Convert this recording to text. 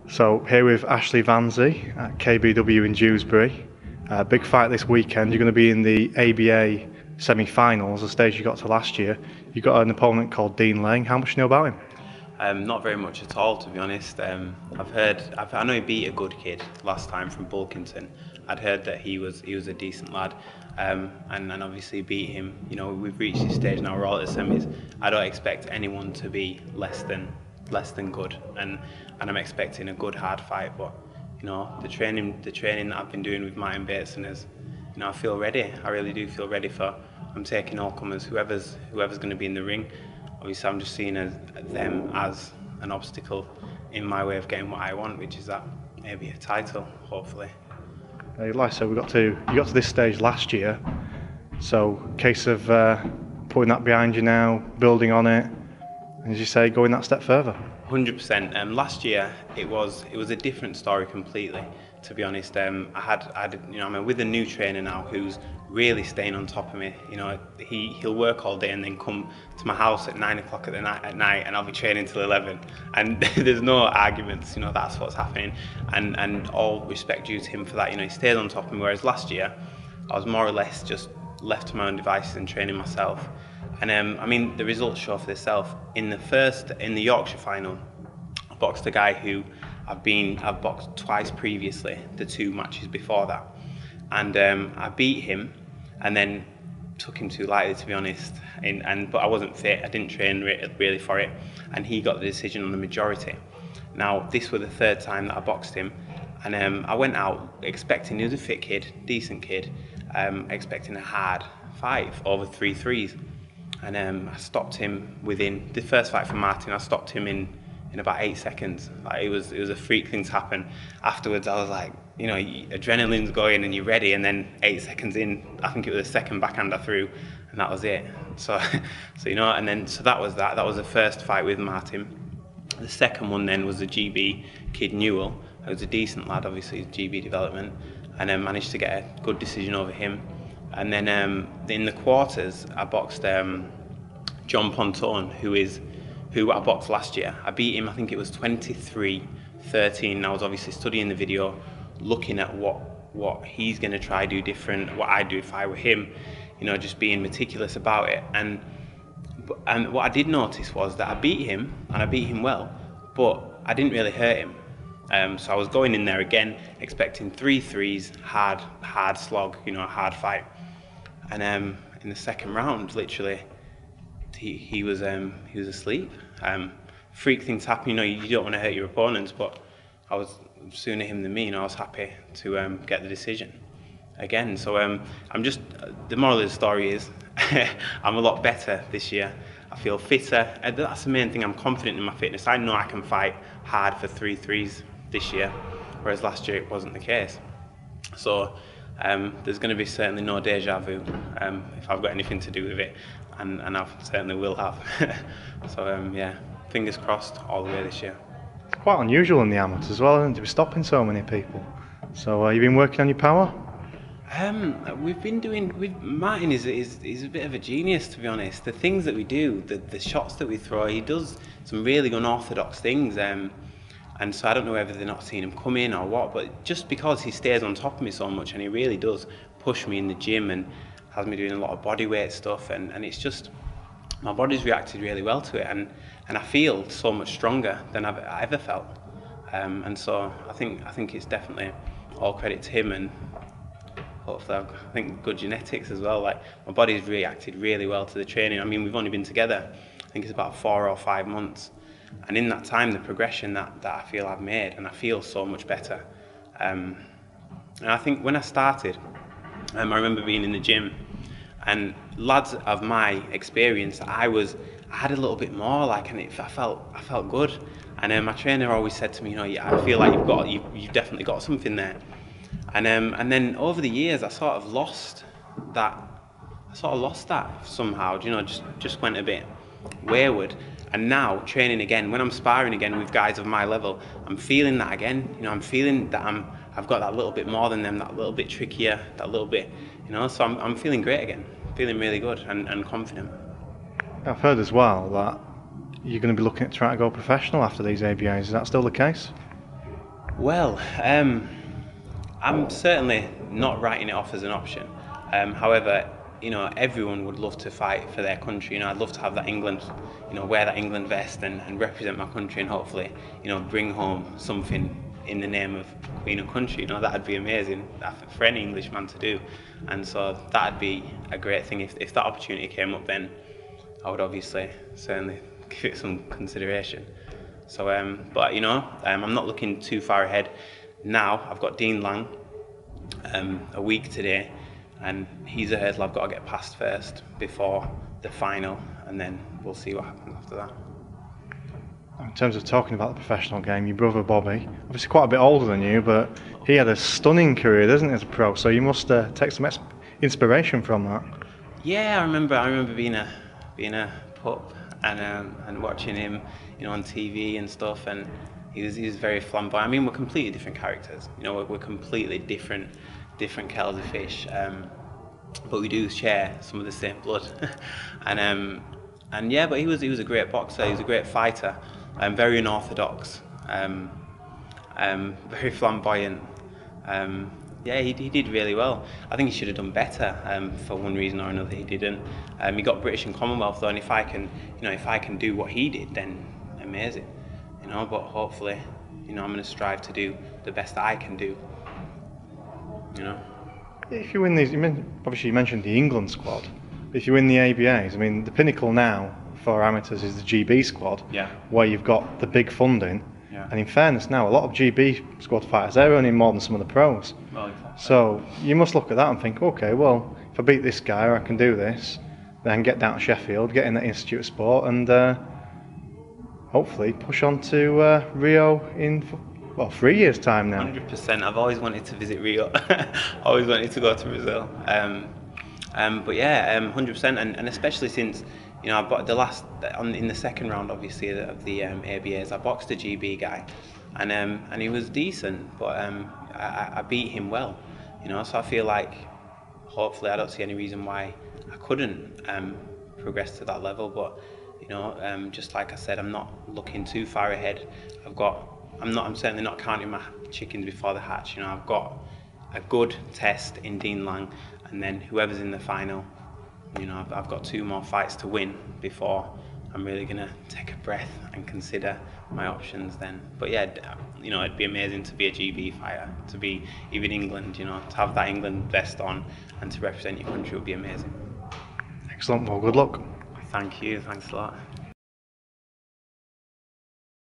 So here with Ashley Vanzie at KBW in Dewsbury. Big fight this weekend. You're going to be in the ABA semi-finals, the stage you got to last year. You've got an opponent called Dean Lang. How much do you know about him? Not very much at all, to be honest. I know he beat a good kid last time from Bulkington. I'd heard that he was a decent lad, and obviously beat him. You know, we've reached this stage now. We're all at the semis. I don't expect anyone to be less than good, and I'm expecting a good hard fight. But you know, the training that I've been doing with Martin Bateson is, you know, I feel ready. I really do feel ready for. I'm taking all comers, whoever's going to be in the ring. Obviously, I'm just seeing them as an obstacle in my way of getting what I want, which is that maybe a title, hopefully. Like I said, you got to this stage last year, so case of putting that behind you now, building on it, and as you say, going that step further. 100%. Last year it was a different story completely. To be honest, I'm with a new trainer now who's really staying on top of me. You know, he'll work all day and then come to my house at 9 o'clock at night, and I'll be training till 11. And there's no arguments. You know, that's what's happening. And all respect due to him for that. You know, he stays on top of me. Whereas last year, I was more or less just left to my own devices and training myself. And I mean, the results show for themselves. In the Yorkshire final, I boxed a guy who I've boxed twice previously, the 2 matches before that, and I beat him, and then took him too lightly, to be honest. But I wasn't fit. I didn't train really for it, and he got the decision on the majority. Now this was the 3rd time that I boxed him, and I went out expecting he was a fit kid, decent kid, expecting a hard fight over 3 threes. And I stopped him within the first fight for Martin. I stopped him in about 8 seconds. Like, it was a freak thing to happen. Afterwards, I was like, you know, adrenaline's going and you're ready. And then 8 seconds in, I think it was the 2nd backhand I threw, and that was it. So you know, and then that was that. That was the first fight with Martin. The second one then was the GB kid Newell. He was a decent lad, obviously, GB development, and then managed to get a good decision over him. And then in the quarters, I boxed John Pontone, who I boxed last year. I beat him, I think it was 23-13. I was obviously studying the video, looking at what he's going to try do different, what I'd do if I were him, you know, just being meticulous about it. And what I did notice was that I beat him, and I beat him well, but I didn't really hurt him. So I was going in there again, expecting 3 threes, hard slog, you know, a hard fight. And in the second round, literally, he was asleep. Freak things happen, you know. You don't want to hurt your opponents, but I was sooner him than me, and I was happy to get the decision again. So the moral of the story is, I'm a lot better this year. I feel fitter. That's the main thing. I'm confident in my fitness. I know I can fight hard for 3 threes this year, whereas last year it wasn't the case. So there's going to be certainly no deja vu if I've got anything to do with it, and I certainly will have. So yeah, fingers crossed all the way this year. It's quite unusual in the amateurs as well, isn't it, to be stopping so many people. So you've been working on your power? We've been doing. Martin is a bit of a genius, to be honest. The things that we do, the shots that we throw, he does some really unorthodox things. And so I don't know whether they're not seeing him come in or what, but just because he stays on top of me so much, and he really does push me in the gym and has me doing a lot of body weight stuff, and it's just, my body's reacted really well to it, and I feel so much stronger than I've ever felt. And so I think it's definitely all credit to him, and hopefully I think good genetics as well. Like, my body's reacted really well to the training. I mean, we've only been together, I think it's about 4 or 5 months. And in that time, the progression that I feel I've made, and I feel so much better. And I think when I started, I remember being in the gym, and lads of my experience, I had a little bit more, like, and I felt good. And my trainer always said to me, you know, I feel like you've definitely got something there. And then over the years, I sort of lost that somehow. You know, just went a bit wayward. And now, training again, when I'm sparring again with guys of my level, I'm feeling that again. You know, I'm feeling that I've got that little bit more than them, that little bit trickier, that little bit, you know. So I'm feeling great again, feeling really good and confident. I've heard as well that you're going to be looking at trying to go professional after these ABAs. Is that still the case? Well, I'm certainly not writing it off as an option. However, everyone would love to fight for their country. I'd love to have that England, wear that England vest and represent my country and hopefully, bring home something in the name of being a country. That'd be amazing for any Englishman to do. And so that'd be a great thing. If that opportunity came up, then I would obviously certainly give it some consideration. So, but I'm not looking too far ahead. Now I've got Dean Lang a week today, and he's a hurdle I've got to get past first before the final, and then we'll see what happens after that. In terms of talking about the professional game, your brother Bobby, obviously quite a bit older than you, but he had a stunning career, doesn't he, as a pro? So you must take some inspiration from that. Yeah, I remember being a pup and watching him, on TV and stuff, and he was very flamboyant. I mean, we're completely different characters. We're completely different kettles of fish, but we do share some of the same blood. and yeah, but he was a great boxer. He was a great fighter, very unorthodox, very flamboyant. Yeah, he did really well. I think he should have done better. For one reason or another, he didn't. He got British and Commonwealth though, and if I can do what he did, then amazing. But hopefully, I'm going to strive to do the best that I can do. If you win these, obviously you mentioned the England squad. If you win the ABAs, I mean, the pinnacle now for amateurs is the GB squad, where you've got the big funding. Yeah. And in fairness now, a lot of GB squad fighters, they're earning more than some of the pros. Well, exactly. So you must look at that and think, okay, well, if I beat this guy or I can do this, then get down to Sheffield, get in the Institute of Sport, and hopefully push on to Rio in 3 years' time now. 100%. I've always wanted to visit Rio. Always wanted to go to Brazil. But yeah, 100%, and especially since I bought in the second round, obviously, of the ABAs, I boxed a GB guy, and he was decent, but I beat him well, so I feel like hopefully I don't see any reason why I couldn't progress to that level, but just like I said, I'm not looking too far ahead. I'm certainly not counting my chickens before they hatch. I've got a good test in Dean Lang, and then whoever's in the final, I've got 2 more fights to win before I'm really gonna take a breath and consider my options then. But yeah, it'd be amazing to be a GB fighter, to be even England, to have that England vest on and to represent your country would be amazing. Excellent. Well, good luck. Thank you. Thanks a lot.